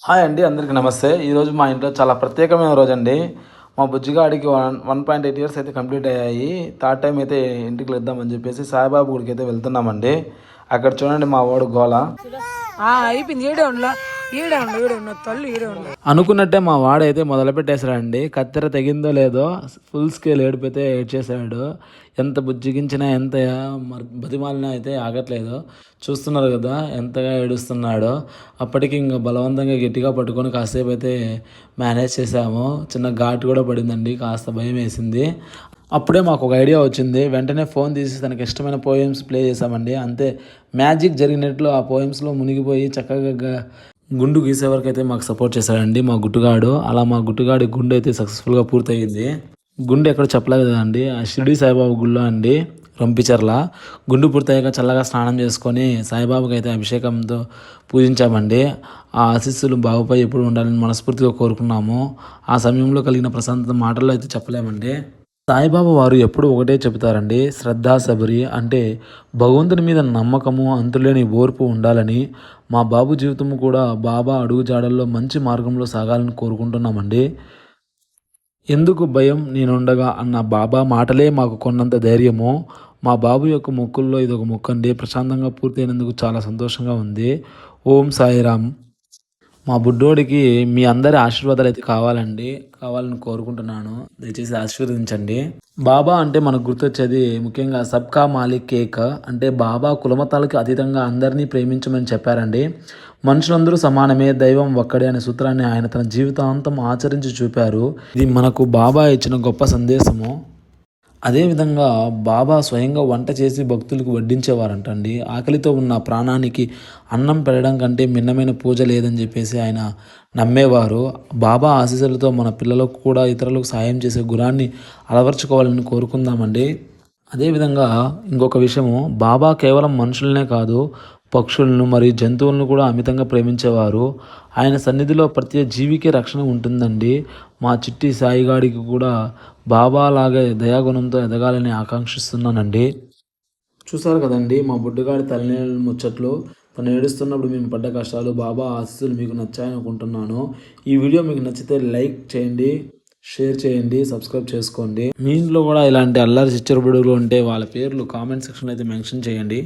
Hi అండి, అందరికీ నమస్తే. ఈరోజు మా ఇంట్లో చాలా ప్రత్యేకమైన రోజు అండి. మా బుజ్జిగాడికి 1.8 ఇయర్స్ అయితే కంప్లీట్ అయ్యాయి. థర్డ్ టైం అయితే ఇంటికి వెళ్దామని చెప్పేసి సాయిబాబు గుడికి అయితే వెళ్తున్నామండి. అక్కడ చూడండి మా వాడు గోల. అనుకున్నట్టే మా వాడైతే మొదలు పెట్టేశాడండి. కత్తెర తెగిందో లేదో ఫుల్ స్కేల్ ఏడిపోతే ఏడ్చేసాడు. ఎంత బుజ్జిగించినా ఎంత బతిమాలినా అయితే ఆగట్లేదు. చూస్తున్నారు కదా ఎంతగా ఏడుస్తున్నాడో. అప్పటికి ఇంకా బలవంతంగా గట్టిగా పట్టుకొని కాసేపు అయితే మేనేజ్ చేసాము. చిన్న ఘాటు కూడా పడిందండి, కాస్త భయం వేసింది. అప్పుడే మాకు ఒక ఐడియా వచ్చింది. వెంటనే ఫోన్ తీసి తనకి ఇష్టమైన పోయమ్స్ ప్లే చేసామండి. అంతే మ్యాజిక్ జరిగినట్లు ఆ పోయమ్స్లో మునిగిపోయి చక్కగా గుండు గీసే వరకు అయితే మాకు సపోర్ట్ చేశాడండి మా గుట్టుగాడు. అలా మా గుట్టుగాడి గుండు అయితే సక్సెస్ఫుల్గా పూర్తయింది. గుండు ఎక్కడ చెప్పలేదు కదండి, ఆ షిరిడి సాయిబాబా గుళ్ళో అండి, రంపిచర్ల. గుండు పూర్తయ్యాక చల్లగా స్నానం చేసుకొని సాయిబాబాకి అయితే అభిషేకంతో పూజించామండి. ఆ ఆశీస్సులు బాబుపై ఎప్పుడు ఉండాలని మనస్ఫూర్తిగా కోరుకున్నాము. ఆ సమయంలో కలిగిన ప్రశాంతత మాటల్లో అయితే చెప్పలేమండి. సాయిబాబా వారు ఎప్పుడు ఒకటే చెబుతారండి, శ్రద్ధ సబరి అంటే భగవంతుని మీద నమ్మకము అంతులేని ఓర్పు ఉండాలని. మా బాబు జీవితం కూడా బాబా అడుగు జాడల్లో మంచి మార్గంలో సాగాలని కోరుకుంటున్నామండి. ఎందుకు భయం నేనుండగా అన్న బాబా మాటలే మాకు కొన్నంత ధైర్యము. మా బాబు యొక్క మొక్కుల్లో ఇదొక మొక్కు అండి. ప్రశాంతంగా పూర్తయినందుకు చాలా సంతోషంగా ఉంది. ఓం సాయిరామ్. మా బుడ్డోడికి మీ అందరి ఆశీర్వాదాలు అయితే కావాలని కోరుకుంటున్నాను. దయచేసి ఆశీర్వదించండి. బాబా అంటే మనకు గుర్తొచ్చేది ముఖ్యంగా సబ్కా మాలిక్ కేక్ అంటే బాబా కులమతాలకు అతీతంగా అందరినీ ప్రేమించమని చెప్పారండి. మనుషులందరూ సమానమే, దైవం ఒక్కడే అనే సూత్రాన్ని ఆయన తన జీవితాంతం ఆచరించి చూపారు. ఇది మనకు బాబా ఇచ్చిన గొప్ప సందేశము. అదేవిధంగా బాబా స్వయంగా వంట చేసి భక్తులకు వడ్డించేవారంటండి. ఆకలితో ఉన్న ప్రాణానికి అన్నం పెట్టడం కంటే భిన్నమైన పూజ లేదని చెప్పేసి ఆయన నమ్మేవారు. బాబా ఆశీస్సులతో మన పిల్లలకు కూడా ఇతరులకు సాయం చేసే గుణాన్ని అలవర్చుకోవాలని కోరుకుందామండి. అదేవిధంగా ఇంకొక విషయము, బాబా కేవలం మనుషులనే కాదు, పక్షులను మరియు జంతువులను కూడా అమితంగా ప్రేమించేవారు. ఆయన సన్నిధిలో ప్రతి జీవికి రక్షణ ఉంటుందండి. మా చిట్టి సాయిగాడికి కూడా బాబాలాగే దయాగుణంతో ఎదగాలని ఆకాంక్షిస్తున్నానండి. చూసారు కదండి మా బుడ్డగాడి తల్లిదండ్రుల ముచ్చట్లు. తను ఏడుస్తున్నప్పుడు మేము పడ్డ కష్టాలు. బాబా ఆశీస్సులు మీకు నచ్చాయని అనుకుంటున్నాను. ఈ వీడియో మీకు నచ్చితే లైక్ చేయండి, షేర్ చేయండి, సబ్స్క్రైబ్ చేసుకోండి. మీ ఇంట్లో కూడా ఇలాంటి అల్లరి చిచ్చరబుడులు ఉంటే వాళ్ళ పేర్లు కామెంట్ సెక్షన్లో అయితే మెన్షన్ చేయండి.